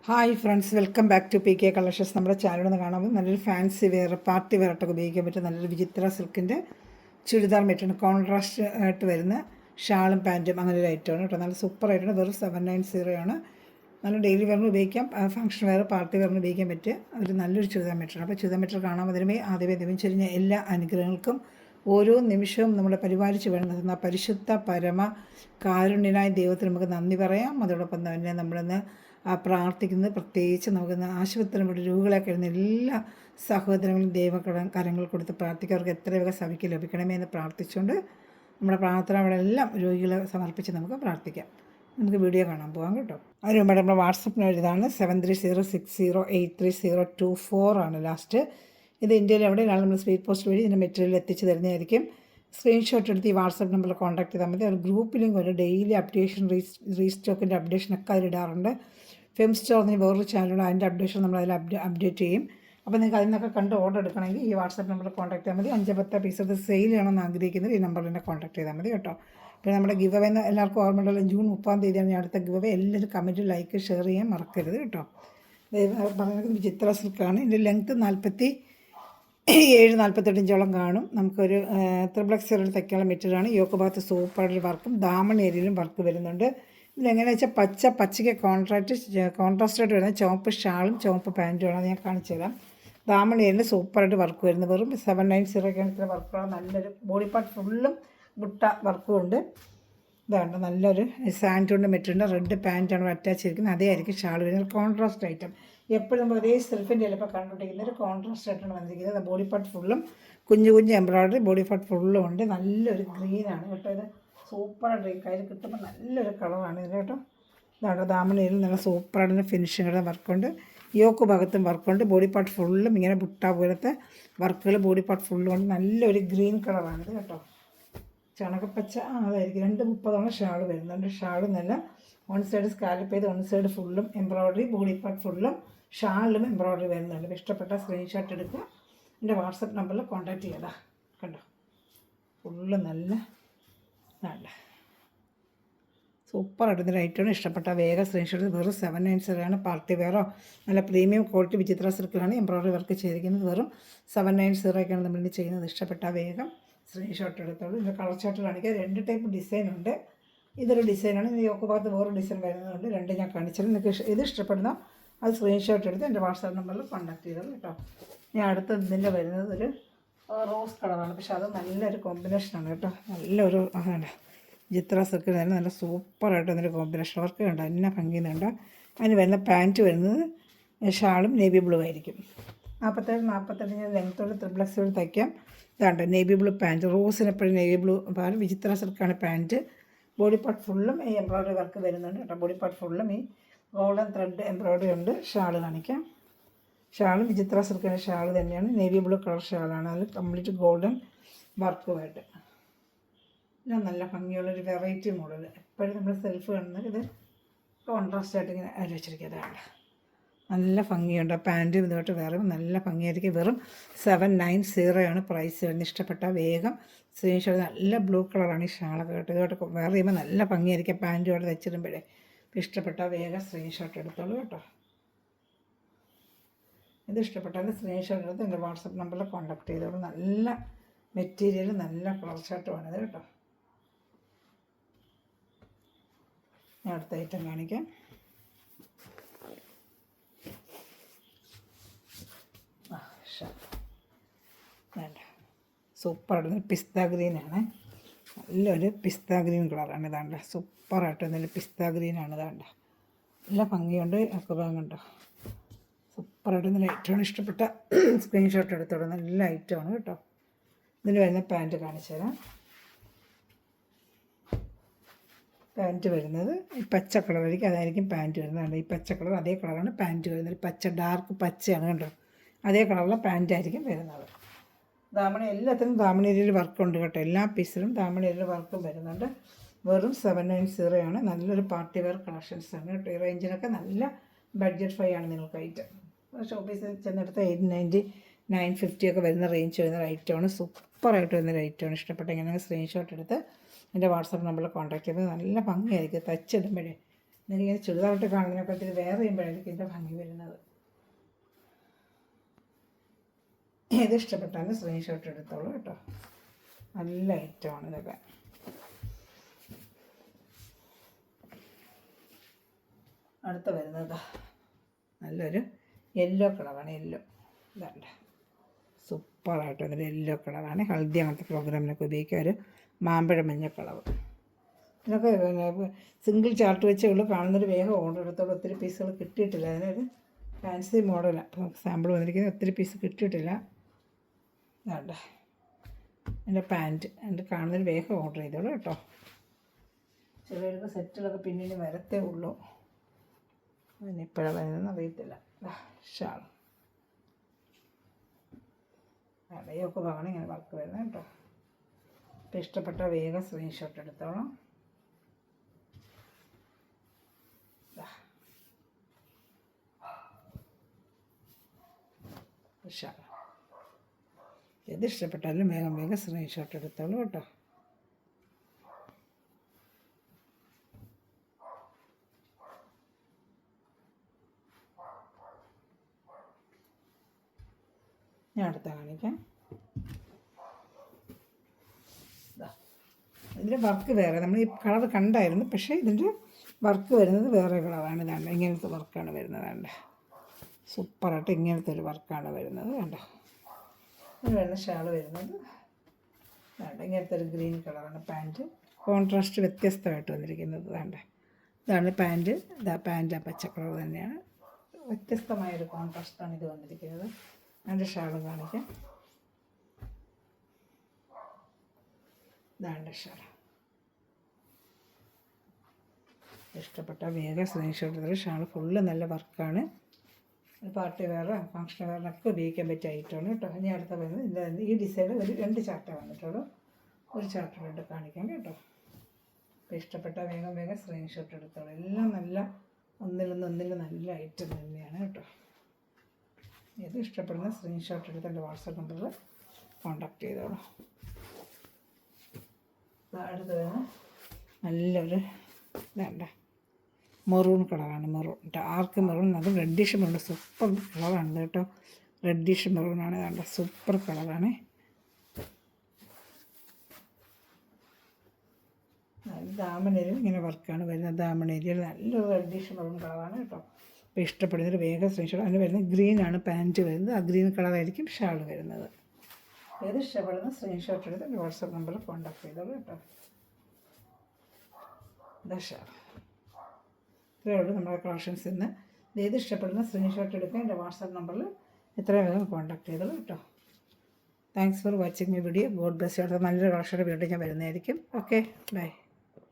Hi friends, welcome back to P K collections. നമ്മുടെ ചാനലിൽ കാണാൻ നല്ലൊരു ഫാൻസി വെയർ, പാർട്ടി വെയർ ആയിട്ടൊക്കെ ഉപയോഗിക്കാൻ പറ്റും നല്ലൊരു വിചിത്ര സിൽക്കിൻ്റെ ചുരിദാർ മെറ്റീരിയൽ കോൺട്രാസ്റ്റ് ആയിട്ട് വരുന്ന ഷാളും പാൻറ്റും അങ്ങനെ ഒരു ഐറ്റമാണ് കേട്ടോ. നല്ല സൂപ്പർ ആയിട്ടാണ്. വെറും 790 ആണ്. നല്ല ഡെയിലി വെയറിന് ഉപയോഗിക്കാം, ഫംഗ്ഷൻ വെയർ, പാർട്ടി വെയറിന് ഉപയോഗിക്കാൻ പറ്റിയ ഒരു നല്ലൊരു ചുരിദാർ മെറ്റീരിയൽ. അപ്പോൾ ചുരിദാർ മെറ്റീരിയൽ കാണാൻ അതിനുമേ ആദ്യമേ ദൈവം ചെരിഞ്ഞ എല്ലാ അനുഗ്രഹങ്ങൾക്കും ഓരോ നിമിഷവും നമ്മളെ പരിപാലിച്ച് വേണ്ടുന്ന പരിശുദ്ധ പരമ കാരുണ്യനായ ദൈവത്തിന് നമുക്ക് നന്ദി പറയാം. അതോടൊപ്പം തന്നെ നമ്മളിന്ന് പ്രാർത്ഥിക്കുന്നത് പ്രത്യേകിച്ച് നമുക്ക് ആശുപത്രി വിട്ട് രോഗികളെ കഴിയുന്ന എല്ലാ സഹോദരങ്ങളും ദൈവകരങ്ങൾ കൊടുത്ത് പ്രാർത്ഥിക്കുക. അവർക്ക് എത്ര വേഗം സഭയ്ക്ക് ലഭിക്കണമേ എന്ന് പ്രാർത്ഥിച്ചുകൊണ്ട് നമ്മുടെ പ്രാർത്ഥനകളെല്ലാം രോഗികളെ സമർപ്പിച്ച് നമുക്ക് പ്രാർത്ഥിക്കാം. നമുക്ക് വീഡിയോ കാണാൻ പോകാം കേട്ടോ. അതിന് മുമ്പ് നമ്മുടെ വാട്സപ്പിന് ഇതാണ് 7306083024 ആണ് ലാസ്റ്റ്. ഇത് ഇന്ത്യയിൽ എവിടെയാണ് നമ്മൾ സ്പീഡ് പോസ്റ്റ് വഴി ഇതിൻ്റെ മെറ്റീരിയൽ എത്തിച്ച് തരുന്നതായിരിക്കും. സ്ക്രീൻഷോട്ട് എടുത്ത് ഈ വാട്സപ്പ് നമ്പറിൽ കോൺടാക്ട് ചെയ്താൽ മതി. ഒരു ഗ്രൂപ്പ് ലിങ്ക് ഒരു ഡെയിലി അപ്ഡേഷൻ റീസ്റ്റോക്കിൻ്റെ അപ്ഡേഷനൊക്കെ അതിലിടാറുണ്ട്. ഫെം സ്റ്റോറിന് വേറൊരു ചാനലുണ്ട്, അതിൻ്റെ അപ്ഡേഷൻ നമ്മൾ അതിൽ അപ്ഡേറ്റ് ചെയ്യും. അപ്പോൾ നിങ്ങൾക്ക് അതിൽ നിന്നൊക്കെ കണ്ട് ഓർഡർ എടുക്കണമെങ്കിൽ ഈ വാട്സപ്പ് നമ്പറിൽ കോൺടാക്ട് ചെയ്താൽ മതി. 5-10 പീസ് അത് സെയിൽ ചെയ്യണമെന്ന് ആഗ്രഹിക്കുന്നത് ഈ നമ്പറിൽ തന്നെ കോൺടാക്ട് ചെയ്താൽ മതി കേട്ടോ. പിന്നെ നമ്മുടെ ഗിവ് അവേ എല്ലാവർക്കും ഓർമ്മയുണ്ടല്ലോ, ജൂൺ 30 ഞാൻ അടുത്ത ഗിവ് അവേ. എല്ലാവരും കമൻറ്റ്, ലൈക്ക്, ഷെയർ ചെയ്യാൻ മറക്കരുത് കേട്ടോ. പറയുന്നത് വിചിത്ര സിൽക്കാണ്. ഇതിൻ്റെ ലെങ്ത്ത് 47-48 ഇഞ്ചോളം കാണും. നമുക്കൊരു ത്രിപ്ലക്സറിൽ തയ്ക്കാനുള്ള മെറ്റീരിയലാണ്. യോക്ക് ഭാഗത്ത് സൂപ്പറായിട്ട് വർക്കും ദാമൺ ഏരിയയിലും വർക്ക് വരുന്നുണ്ട്. ഇതിലെങ്ങനെയാണെന്ന് വെച്ചാൽ പച്ചയ്ക്ക് കോൺട്രാസ്റ്റായിട്ട് വരുന്ന ചുവപ്പ് ഷാളും ചുവപ്പ് പാൻറ്റുമാണ്. അത് ഞാൻ കാണിച്ചു തരാം. ദാമൺ ഏരിയയിൽ സൂപ്പറായിട്ട് വർക്ക് വരുന്നത്. വെറും 790 വർക്കുള്ള നല്ലൊരു ബോഡി പാർട്ട് ഫുള്ളും ബുട്ട വർക്കും ഉണ്ട്. ഇതാണ് നല്ലൊരു സാൻഡൂണിൻ്റെ മെറ്റീരിയൽ. റെഡ് പാൻറ്റാണ് അറ്റാച്ച് ചെയ്തിരിക്കുന്നത്. അതേ ആയിരിക്കും ഷാൾ വരുന്നത്. കോൺട്രാസ്റ്റ് ഐറ്റം എപ്പോഴും നമ്മൾ ഒരേ സെൽഫിൻ്റെ ചിലപ്പോൾ കണ്ടുകൊണ്ടിരിക്കുന്ന ഒരു കോൺട്രാസ്റ്റ് ആയിട്ടാണ് വന്നിരിക്കുന്നത്. ബോഡി പാർട്ട് ഫുള്ളും കുഞ്ഞു എംബ്രോയ്ഡറി ബോഡി പാർട്ട് ഫുള്ളും ഉണ്ട്. നല്ലൊരു ഗ്രീനാണ് കേട്ടോ. ഇത് സൂപ്പറായിട്ട് കയ്യിൽ കിട്ടുമ്പോൾ നല്ലൊരു കളറാണ് ഇത് കേട്ടോ. ഇതാണ് ദാമണയിൽ നല്ല സൂപ്പറായിട്ട് ഫിനിഷിങ്ങുടെ വർക്കുണ്ട്. യോക്ക് ഭാഗത്തും വർക്കുണ്ട്. ബോഡി പാർട്ട് ഫുള്ളും ഇങ്ങനെ ബുട്ട പോലത്തെ വർക്കുകൾ ബോഡി പാർട്ട് ഫുള്ളും ഉണ്ട്. നല്ലൊരു ഗ്രീൻ കളറാണിത് കേട്ടോ. ചണകപ്പച്ച അതായിരിക്കും. 230 ഷാൾ വരുന്നുണ്ട്. ഷാളും നല്ല വൺ സൈഡ് സ്കാലപ്പ് ചെയ്ത് വൺ സൈഡ് ഫുള്ളും എംബ്രോയ്ഡറി, ബോഡി പാർട്ട് ഫുള്ളും ഷാളിലും എംബ്രോയ്ഡറി വരുന്നുണ്ട്. ഇഷ്ടപ്പെട്ട സ്ക്രീൻഷോട്ട് എടുക്കുക, എൻ്റെ വാട്സപ്പ് നമ്പറിൽ കോൺടാക്ട് ചെയ്യടാ. കണ്ടോ, ഫുള്ള് നല്ല സൂപ്പറായിട്ട് ഇതിൻ്റെ ഐറ്റമാണ്. ഇഷ്ടപ്പെട്ട വേഗം സ്ക്രീൻഷോട്ട്. വെറും 790 ആണ്. പാർട്ടി വെയറോ നല്ല പ്രീമിയം ക്വാളിറ്റി വിചിത്ര സിൽക്കിലാണ് എംബ്രോയ്ഡറി വർക്ക് ചെയ്തിരിക്കുന്നത്. വെറും 790 നമ്മളിന്ന് ചെയ്യുന്നത്. ഇഷ്ടപ്പെട്ട വേഗം സ്ക്രീൻഷോട്ട് എടുത്തോളൂ. ഇതിൻ്റെ കളർ ചാർട്ട് കാണിക്കുക. 2 ടൈപ്പ് ഡിസൈൻ ഉണ്ട്. ഇതൊരു ഡിസൈനാണ്. ഇത് യോക്ക് ഭാഗത്ത് വേറൊരു ഡിസൈൻ വരുന്നതുകൊണ്ട് 2 ഞാൻ കാണിച്ചത്. നിങ്ങൾക്ക് ഇത് ഇഷ്ടപ്പെടുന്ന അത് സ്ക്രീൻഷോട്ട് എടുത്ത് എൻ്റെ വാട്സാപ്പ് നമ്പറിൽ കോൺടാക്ട് ചെയ്തോളൂ കേട്ടോ. ഞാൻ അടുത്ത ഇതിൻ്റെ വരുന്നത് ഒരു റോസ് കളറാണ്. പക്ഷെ അത് നല്ലൊരു കോമ്പിനേഷനാണ് കേട്ടോ. നല്ലൊരു ചിത്ര സിൽക്കിൽ തന്നെ നല്ല സൂപ്പറായിട്ട് അതിൻ്റെ കോമ്പിനേഷൻ വർക്ക് കണ്ടോ, എന്നെ ഭംഗിയുന്നുണ്ട്. അതിന് വരുന്ന പാൻറ്റ് വരുന്നത് ഷാളും നേവി ബ്ലൂ ആയിരിക്കും. 47-48 ലെങ്ത്തോട് ത്രിപ്ലക്സോട് തയ്ക്കാം. ഇതാണ്ട് നേവി ബ്ലൂ പാൻറ്റ്. റോസിന് എപ്പോഴും നേവി ബ്ലൂ പാൻറ്റ്. വിചിത്ര സിൽക്കാണ് പാൻറ്റ്. ബോഡി പാർട്ട് ഫുള്ളും ഈ എംബ്രോയ്ഡറി വർക്ക് വരുന്നുണ്ട് കേട്ടോ. ബോഡി പാർട്ട് ഫുള്ളും ഈ ഗോൾഡൻ ത്രെഡ് എംബ്രോയ്ഡറി ഉണ്ട്. ഷാള് കാണിക്കാം. ഷാളും വിചിത്ര സിൽക്കിൻ്റെ ഷാൾ തന്നെയാണ്. നേവി ബ്ലൂ കളർ ഷാളാണ്. അത് കംപ്ലീറ്റ് ഗോൾഡൻ വർക്കുമായിട്ട് ഞാൻ നല്ല ഭംഗിയുള്ളൊരു വെറൈറ്റി മോഡൽ. എപ്പോഴും നമ്മൾ സെൽഫ് കാണുന്നത് ഇത് കോൺട്രാസ്റ്റ് ആയിട്ട് ഇങ്ങനെ അരി വെച്ചിരിക്കുന്നതാണ്. നല്ല ഭംഗിയുണ്ട്. പാൻറ്റും ഇതുമായിട്ട് വേറെ നല്ല ഭംഗിയായിരിക്കും. വെറും 790 ആണ് പ്രൈസ് വരുന്നത്. ഇഷ്ടപ്പെട്ട വേഗം സ്ക്രീൻഷോട്ട്. നല്ല ബ്ലൂ കളറാണ് ഈ ഷാളൊക്കെ കേട്ടോ. ഇതുമായിട്ട് വേറെ ചെയ്യുമ്പോൾ നല്ല ഭംഗിയായിരിക്കും. പാൻറ്റുമായിട്ട് വെച്ചിടുമ്പോഴേ ഇഷ്ടപ്പെട്ട വേഗം സ്ക്രീൻഷോട്ട് എടുത്തോളൂ കേട്ടോ. ഇത് ഇഷ്ടപ്പെട്ടാൽ സ്ക്രീൻഷോട്ട് എടുത്ത് എൻ്റെ വാട്സപ്പ് നമ്പറിൽ കോൺടാക്ട് ചെയ്തോളൂ. നല്ല മെറ്റീരിയൽ, നല്ല കളർ ചാർട്ടുമാണിത് കേട്ടോ. ഞാൻ അടുത്ത ഐറ്റം കാണിക്കാം. വേണ്ട, സൂപ്പറായിട്ട് പിസ്ത ഗ്രീനാണ്. നല്ലൊരു പിസ്ത ഗ്രീൻ കളറാണ്. ഇതാണ്ട് സൂപ്പറായിട്ട് നല്ല പിസ്ത ഗ്രീനാണ്. ഇതാണ്ട് നല്ല ഭംഗിയുണ്ട്. ഒക്കെ ഭാഗമുണ്ടോ, സൂപ്പറായിട്ട് നല്ല ഐറ്റമാണ്. ഇഷ്ടപ്പെട്ട സ്ക്രീൻഷോട്ട് എടുത്തോളൂ. നല്ല ഐറ്റമാണ് കേട്ടോ. ഇതിന് വരുന്ന പാൻറ്റ് കാണിച്ചു തരാം. പാൻറ്റ് വരുന്നത് ഈ പച്ച കളറായിരിക്കും. അതായിരിക്കും പാൻറ്റ് വരുന്നത്. ഈ പച്ച കളർ അതേ കളറാണ് പാൻറ്റ് വരുന്നത്. പച്ച ഡാർക്ക് പച്ചയാണ് കണ്ടോ. അതേ കളറിലെ പാൻറ്റായിരിക്കും വരുന്നത്. ദാമണി എല്ലാത്തിനും ദാമണിയിൽ വർക്കുണ്ട് കേട്ടോ. എല്ലാ പീസിലും ദാമണിയിൽ വർക്കും വരുന്നുണ്ട്. വെറും 790 ആണ്. നല്ലൊരു പാർട്ടി വെയർ കളക്ഷൻസാണ് കേട്ടോ. ഈ റേഞ്ചിനൊക്കെ നല്ല ബഡ്ജറ്റ് ഫ്രൈ ആണ് നിങ്ങൾക്ക് ഐറ്റം. ഷോപ്പീസിൽ ചെന്നെടുത്ത് 890, 950 ഒക്കെ വരുന്ന റേഞ്ച് വരുന്ന ഐറ്റമാണ്. സൂപ്പറായിട്ട് വരുന്നൊരു ഐറ്റമാണ്. ഇഷ്ടപ്പെട്ടെങ്കിൽ സ്ക്രീൻഷോട്ട് എടുത്ത് എൻ്റെ വാട്സപ്പ് നമ്പറിൽ കോൺടാക്ട് ചെയ്ത് നല്ല ഭംഗിയായിരിക്കും തച്ചിടുമ്പോഴേ. എനിക്കിങ്ങനെ ചുരിദാറിട്ട് കാണുന്നതിനെപ്പറ്റി വേറെ ചെയ്യുമ്പോഴായിരിക്കും ഇതിൻ്റെ ഭംഗി വരുന്നത്. ഏത് ഇഷ്ടപ്പെട്ടാലും സ്ക്രീൻഷോട്ട് എടുത്തോളൂ കേട്ടോ. നല്ല ഐറ്റമാണ് ഇതൊക്കെ. അടുത്ത വരുന്നത് നല്ലൊരു യെല്ലോ കളറാണ്. യെല്ലോ ഇതാണ്ട് സൂപ്പറായിട്ട് വന്നൊരു യെല്ലോ കളറാണ്. ഹൽദി അങ്ങനത്തെ പ്രോഗ്രാമിനൊക്കെ ഉപയോഗിക്കുക. ഒരു മാമ്പഴ മഞ്ഞ കളർ. ഇതിനൊക്കെ സിംഗിൾ ചാർട്ട് വെച്ചേ ഉള്ളൂ. കാണുന്നൊരു വേഗം ഓർഡർ എടുത്തോളൂ. ഒത്തിരി പീസുകൾ കിട്ടിയിട്ടില്ല. അതിനൊരു ഫാൻസി മോഡലാണ്. അപ്പോൾ സാമ്പിൾ വന്നിരിക്കുന്നത്. ഒത്തിരി പീസ് കിട്ടിയിട്ടില്ല. വേണ്ട എൻ്റെ പാൻറ്റ് എൻ്റെ കാണുന്നൊരു വേഗം ഓർഡർ ചെയ്തോളൂ കേട്ടോ. ചിലർക്ക് സെറ്റുകളൊക്കെ പിന്നീട് വരത്തേ ഉള്ളൂ. അതിനിപ്പോഴാണ് വരുന്നതെന്ന് അറിയത്തില്ല. ഷാൾ ഇടയൊക്കെ ഭാഗമാണ് ഇങ്ങനെ വർക്ക് വരുന്നത് കേട്ടോ. അപ്പോൾ ഇഷ്ടപ്പെട്ട വേഗം സ്ക്രീൻഷോട്ട് എടുത്തോളാം. ഷാൾ ഏത് ഇഷ്ടപ്പെട്ടാലും വേഗം സ്ക്രീൻഷോട്ട് എടുത്തോളൂ കേട്ടോ. ഞാൻ അടുത്ത കാണിക്കാം. ഇതിൻ്റെ വർക്ക് വേറെ. നമ്മൾ ഈ കളർ കണ്ടായിരുന്നു, പക്ഷേ ഇതിൻ്റെ വർക്ക് വരുന്നത് വേറെ കളറാണ്. വേണ്ട ഇങ്ങനത്തെ വർക്കാണ് വരുന്നത്. വേണ്ട സൂപ്പറായിട്ട് ഇങ്ങനത്തെ ഒരു വർക്കാണ് വരുന്നത്. വേണ്ട ഇത് വരുന്ന ഷാൾ വരുന്നത് വേണ്ട ഇങ്ങനത്തെ ഒരു ഗ്രീൻ കളറാണ്. പാൻറ്റ് കോൺട്രാസ്റ്റ് വ്യത്യസ്തമായിട്ട് വന്നിരിക്കുന്നത്. വേണ്ട ഇതാണ് പാൻറ്റ്. ഇതാ പാൻറ്റ് ആ പച്ച കളർ തന്നെയാണ്. വ്യത്യസ്തമായൊരു കോൺട്രാസ്റ്റാണ് ഇത് വന്നിരിക്കുന്നത്. അതിൻ്റെ ഷാളും കാണിക്കാം. ഇതാണ് ഷാൾ. ഇഷ്ടപ്പെട്ട വേഗം സ്ക്രീൻഷോട്ട് എടുത്തത്. ഷാൾ ഫുള്ള് നല്ല വർക്കാണ്. പാർട്ടി വെയർ ഫങ്ഷൻ വെയറിനൊക്കെ ഉപയോഗിക്കാൻ പറ്റിയ ഐറ്റമാണ് കേട്ടോ. ഇനി അടുത്ത വരുന്നത് ഈ ഡിസൈനിൽ ഒരു 2 ചാർട്ടേ വന്നിട്ടുള്ളൂ. ഒരു ചാർട്ടറുണ്ട് കാണിക്കാം കേട്ടോ. അപ്പോൾ ഇഷ്ടപ്പെട്ട വേഗം സ്ക്രീൻഷോട്ട് എടുത്തോളൂ. എല്ലാം നല്ല ഒന്നിൽ നല്ല ഐറ്റം തന്നെയാണ് കേട്ടോ. ഏത് ഇഷ്ടപ്പെടുന്ന സ്ക്രീൻഷോട്ട് എടുത്ത് എൻ്റെ വാട്സാപ്പ് നമ്പറിൽ കോൺടാക്ട് ചെയ്തോളൂ. അടുത്ത് വരുന്ന നല്ലൊരു വേണ്ട മെറൂൺ കളറാണ്. Maroon dark maroon. അത് റെഡിഷ് മെറൂൺ. സൂപ്പർ കളറാണ് കേട്ടോ. റെഡിഷ് മെറൂണാണ്. വേണ്ട സൂപ്പർ കളറാണ്. ദാമനേരിയിൽ ഇങ്ങനെ വർക്കാണ് വരുന്നത്. ദാമനേരിയിൽ നല്ലൊരു റെഡിഷ് മെറൂൺ കളറാണ് കേട്ടോ. അപ്പോൾ ഇഷ്ടപ്പെടുന്നൊരു വേഗം സ്ക്രീൻഷോട്ട്. അതിന് വരുന്നത് ഗ്രീനാണ് പാൻറ്റ് വരുന്നത്. ആ ഗ്രീൻ കളറായിരിക്കും ഷാൾ വരുന്നത്. ഏത് ഇഷ്ടപ്പെടുന്ന സ്ക്രീൻഷോട്ട് എടുത്ത് എൻ്റെ വാട്സാപ്പ് നമ്പറിൽ കോൺടാക്ട് ചെയ്തോളൂ കേട്ടോ. ഇതാ ഷാൾ. ഇത്രയേ ഉള്ളൂ നമ്മുടെ കളക്ഷൻസ് ഇന്ന്. ഏത് ഇഷ്ടപ്പെടുന്ന സ്ക്രീൻഷോട്ട് എടുക്കുക. എൻ്റെ വാട്സാപ്പ് നമ്പറിൽ എത്രയും വേഗം കോൺടാക്ട് ചെയ്തോളൂ കേട്ടോ. Thanks for watching my video. God bless you. അടുത്ത നല്ലൊരു കളക്ഷൻ്റെ വീഡിയോ ഞാൻ വരുന്നതായിരിക്കും. Okay bye.